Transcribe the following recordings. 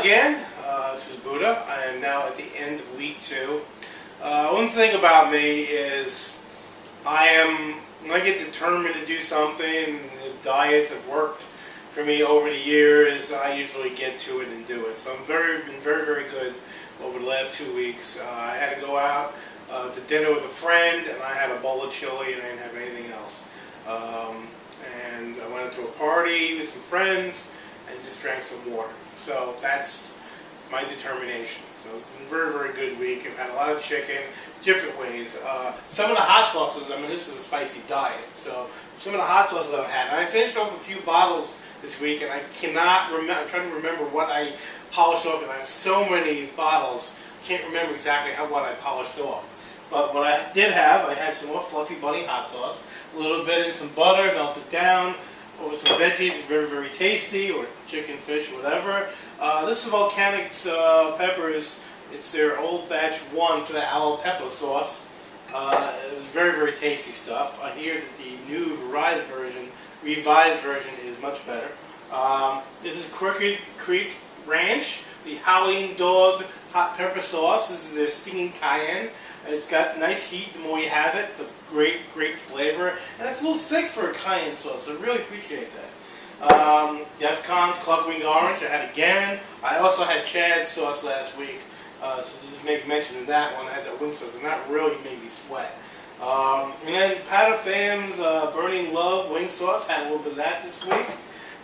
again. This is Buddah. I am now at the end of week 2. One thing about me is when I get determined to do something, and the diets have worked for me over the years, I usually get to it and do it. So I've been very good over the last 2 weeks. I had to go out to dinner with a friend, and I had a bowl of chili, and I didn't have anything else. And I went to a party with some friends and just drank some water. So that's my determination. So it's been a very good week. I've had a lot of chicken, different ways. Some of the hot sauces, I mean, this is a spicy diet, so some of the hot sauces I've had. And I finished off a few bottles this week, and I cannot remember. I'm trying to remember what I polished off, and I had so many bottles, I can't remember exactly what I polished off. But what I did have, I had some more fluffy bunny hot sauce, a little bit in some butter, melted down, over some veggies, very tasty, or chicken, fish, whatever. This is Volcanic Peppers. It's their old batch 1 for the aloe pepper sauce. It was very tasty stuff. I hear that the new revised version is much better. This is Crooked Creek Ranch, the Howling Dog hot pepper sauce. This is their stinging cayenne. It's got nice heat the more you have it, but great flavor. And it's a little thick for a cayenne sauce, so I really appreciate that. Defcon's Club Wing Orange, I had again. I also had Chad's sauce last week, so just make mention of that one. I had that wing sauce, and that really made me sweat. And then Pat of Fam's Burning Love wing sauce, had a little bit of that this week.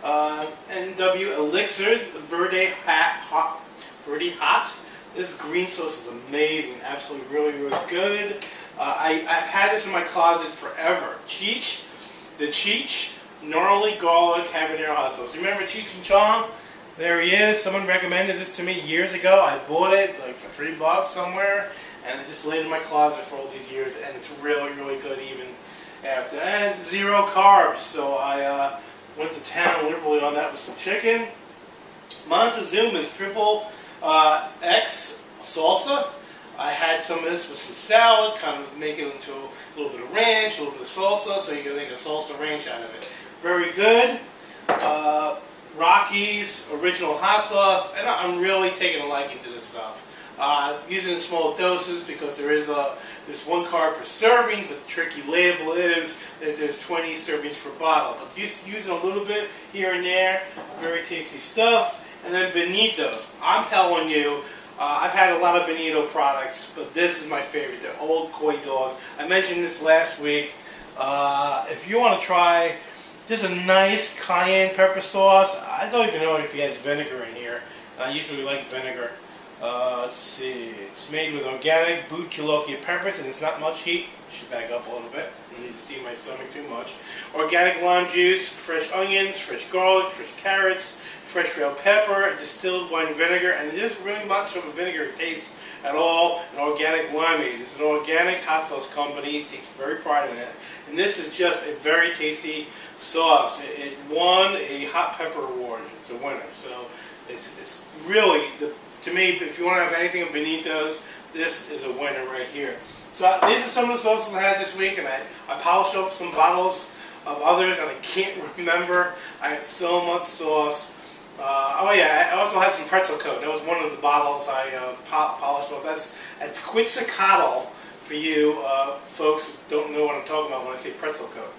NW Elixir Verde Hot. This green sauce is amazing, absolutely really good. I've had this in my closet forever. The Cheech Gnarly Garlic Habanero Hot Sauce. Remember Cheech and Chong? There he is. Someone recommended this to me years ago. I bought it like for $3 somewhere, and it just laid in my closet for all these years, and it's really good even after. And 0 carbs, so I went to town liberally on that with some chicken. Montezuma's Triple X salsa. I had some of this with some salad, kind of make it into a little bit of ranch, a little bit of salsa, so you can make a salsa ranch out of it. Very good. Rocky's Original Hot Sauce, and I'm really taking a liking to this stuff. Using in small doses because there's 1 carb per serving, but the tricky label is that there's 20 servings per bottle. But using a little bit here and there, very tasty stuff. And then Benitos. I'm telling you, I've had a lot of Benito products, but this is my favorite, the Old Koi Dog. I mentioned this last week. If you want to try just a nice cayenne pepper sauce, I don't even know if he has vinegar in here. I usually like vinegar. Let's see, it's made with organic boot jolokia peppers, and it's not much heat. I should back up a little bit. I need to steam my stomach too much. Organic lime juice, fresh onions, fresh garlic, fresh carrots, fresh red pepper, distilled wine vinegar, and it isn't really much of a vinegar taste at all. An organic limeade. It's an organic hot sauce company. It takes very pride in it. And this is just a very tasty sauce. It won a hot pepper award. It's a winner. So it's really, to me, if you want to have anything of Benito's, this is a winner right here. So these are some of the sauces I had this week, and I polished off some bottles of others, and I can't remember. I had so much sauce. Oh yeah, I also had some pretzel coat. That was one of the bottles I polished off. That's Quetzalcoatl for you folks who don't know what I'm talking about when I say pretzel coat.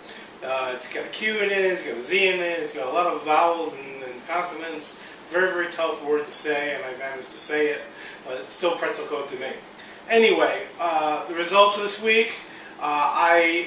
It's got a Q in it, it's got a Z in it, it's got a lot of vowels and consonants. Very tough word to say, and I managed to say it, but it's still pretzel coat to me. Anyway, the results of this week, I'm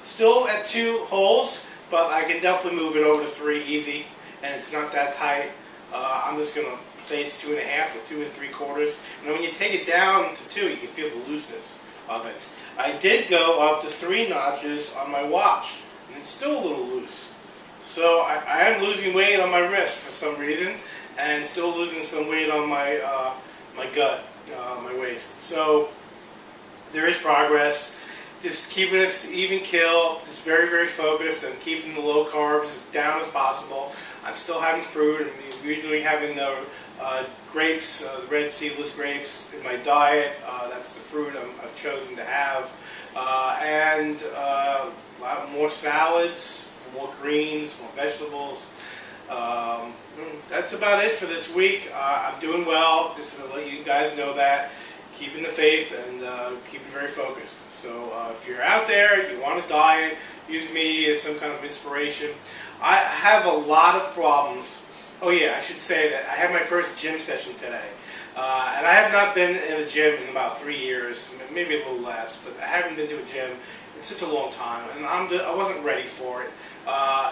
still at 2 holes, but I can definitely move it over to 3 easy, and it's not that tight. I'm just going to say it's 2.5 or 2 3/4, and when you take it down to 2, you can feel the looseness of it. I did go up to 3 notches on my watch, and it's still a little loose. So I am losing weight on my wrist for some reason, and still losing some weight on my my gut, my waist. So there is progress. Just keeping it even kill. Just very focused on keeping the low carbs as down as possible. I'm still having fruit. I'm usually having the grapes, the red seedless grapes in my diet. That's the fruit I've chosen to have, and a lot more salads, more greens, more vegetables. That's about it for this week. I'm doing well, just to let you guys know that. Keeping the faith and keeping very focused. So if you're out there, you want to diet, use me as some kind of inspiration. I have a lot of problems. Oh yeah, I should say that I had my first gym session today. And I have not been in a gym in about 3 years, maybe a little less, but I haven't been to a gym in such a long time, and I wasn't ready for it.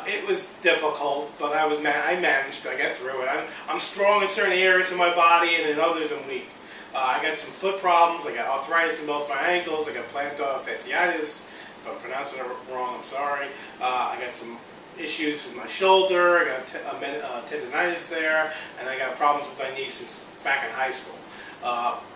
It was difficult, but I managed. I got through it. I'm strong in certain areas of my body, and in others I'm weak. I got some foot problems. I got arthritis in both my ankles. I got plantar fasciitis. If I'm pronouncing it wrong, I'm sorry. I got some issues with my shoulder. I got tendonitis there, and I got problems with my knee since back in high school.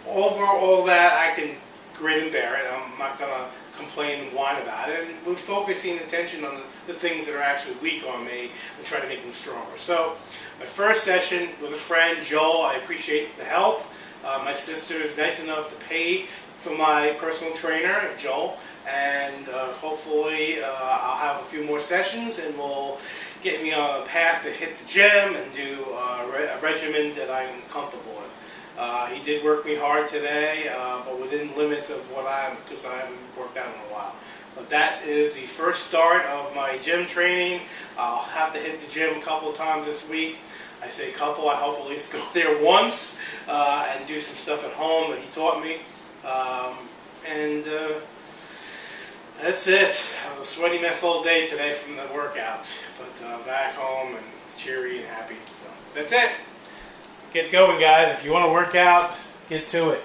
Over all that, I can grin and bear it. I'm not going to complain and whine about it. And we're focusing attention on the things that are actually weak on me and try to make them stronger. So my first session with a friend, Joel. I appreciate the help. My sister is nice enough to pay for my personal trainer, Joel, and hopefully I'll have a few more sessions and will get me on a path to hit the gym and do a regimen that I'm comfortable with. He did work me hard today, but within limits of what because I haven't worked out in a while. But that is the first start of my gym training. I'll have to hit the gym a couple of times this week. I say couple, I hope at least go there once and do some stuff at home that he taught me. That's it. I was a sweaty mess all day today from the workout, but back home and cheery and happy. So that's it. Get going, guys. If you want to work out, get to it.